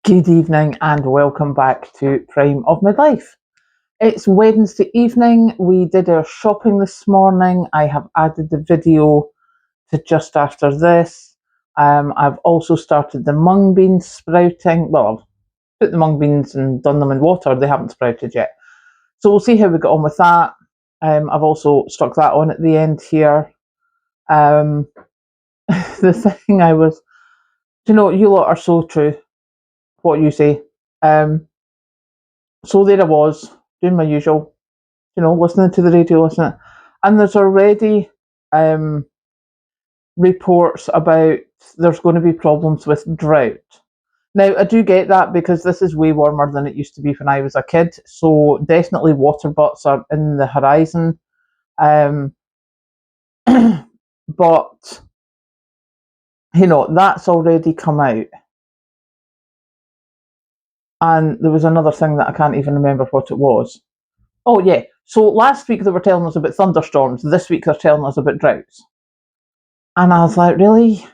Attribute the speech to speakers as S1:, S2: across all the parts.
S1: Good evening and welcome back to Prime of Midlife. It's Wednesday evening. We did our shopping this morning. I have added the video to just after this. I've also started the mung beans sprouting. Well, I've put the mung beans and done them in water. They haven't sprouted yet. So we'll see how we get on with that. I've also stuck that on at the end here. The thing you lot are so true. What you say. So there I was, doing my usual, listening to the radio, listening. And there's already reports about there's going to be problems with drought. Now, I do get that because this is way warmer than it used to be when I was a kid. So definitely water butts are in the horizon. But, that's already come out. And there was another thing that I can't even remember what it was. Oh, yeah. So last week they were telling us about thunderstorms. This week they're telling us about droughts. And I was like, really?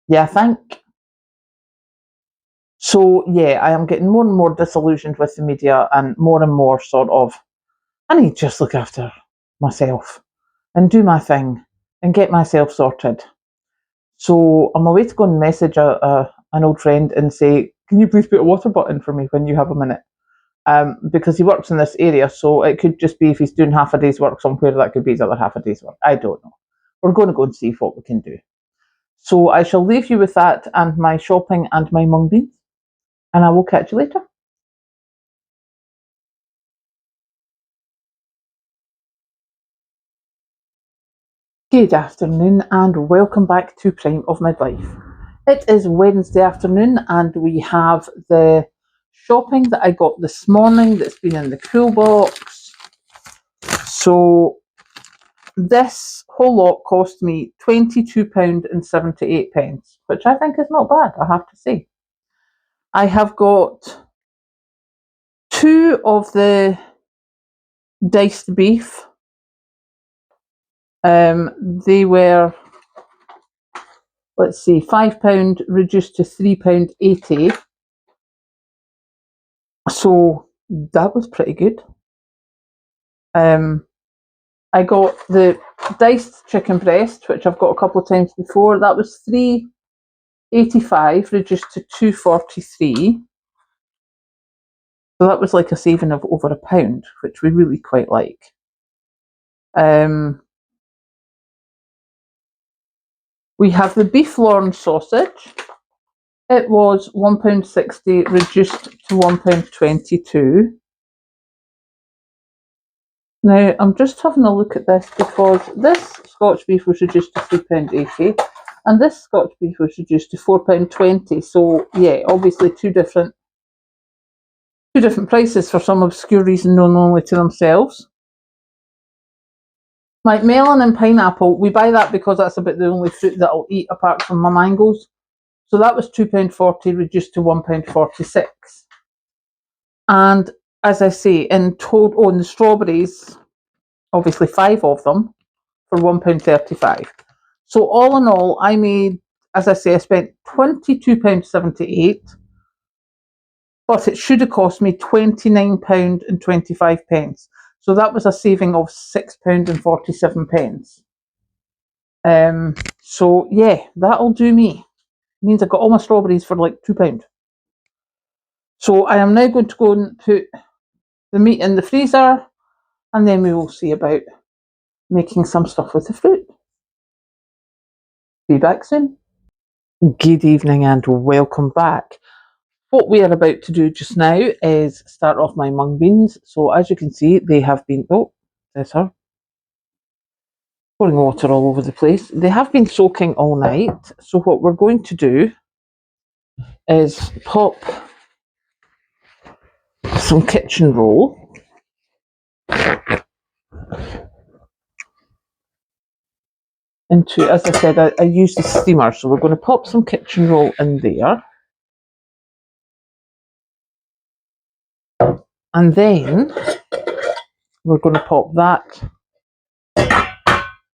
S1: Yeah, I think. So, yeah, I am getting more and more disillusioned with the media and more sort of, I need to just look after myself and do my thing and get myself sorted. So I'm away to go and message an old friend and say, can you please put a water button for me when you have a minute? Because he works in this area, so it could just be if he's doing half a day's work somewhere, that could be his other half a day's work. I don't know. We're going to go and see what we can do. So I shall leave you with that and my shopping and my mung beans, and I will catch you later. Good afternoon and welcome back to Prime of Midlife. It is Wednesday afternoon and we have the shopping that I got this morning that's been in the cool box. So this whole lot cost me £22.78, which I think is not bad, I have to say. I have got two of the diced beef. They were, let's see, £5 reduced to £3.80. So that was pretty good. I got the diced chicken breast, which I've got a couple of times before. That was £3.85 reduced to £2.43. So that was like a saving of over £1, which we really quite like. We have the beef Lorne sausage. It was £1.60 reduced to £1.22. Now, I'm just having a look at this because this Scotch beef was reduced to £3.80 and this Scotch beef was reduced to £4.20. So, yeah, obviously two different prices for some obscure reason known only to themselves. Like melon and pineapple, we buy that because that's about the only fruit that I'll eat apart from my mangoes. So that was £2.40 reduced to £1.46. And as I say, in total, in the strawberries, obviously 5 of them for £1.35. So all in all, I made, as I say, I spent £22.78, but it should have cost me £29.25. So that was a saving of £6.47. So yeah, that'll do me. It means I got all my strawberries for like £2. So I am now going to go and put the meat in the freezer, and then we will see about making some stuff with the fruit. Be back soon. Good evening and welcome back. What we are about to do just now is start off my mung beans. So as you can see, they have been, there's her, pouring water all over the place. They have been soaking all night. So what we're going to do is pop some kitchen roll into, as I said, I use the steamer. So we're going to pop some kitchen roll in there. And then we're going to pop that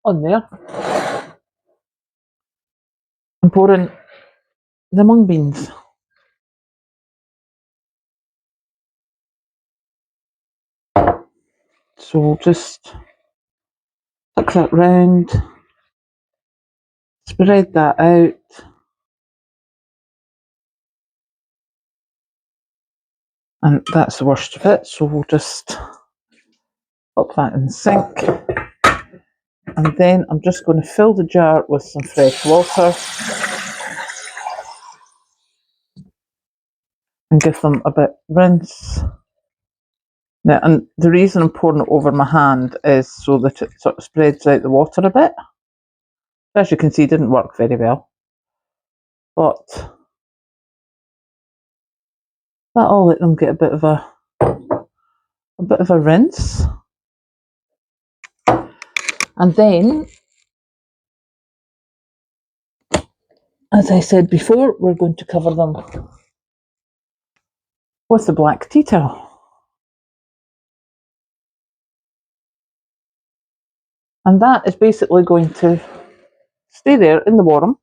S1: on there and pour in the mung beans. So we'll just tuck that round, spread that out. And that's the worst of it, so we'll just pop that in the sink. And then I'm just going to fill the jar with some fresh water and give them a bit rinse. Now, and the reason I'm pouring it over my hand is so that it sort of spreads out the water a bit. As you can see, it didn't work very well, but that'll let them get a bit of a rinse. And then, as I said before, we're going to cover them with the black tea towel. And that is basically going to stay there in the warm.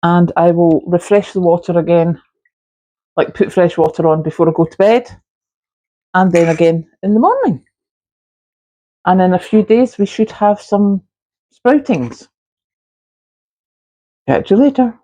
S1: And I will refresh the water again, like put fresh water on before I go to bed. And then again in the morning. And in a few days, we should have some sproutings. Catch you later.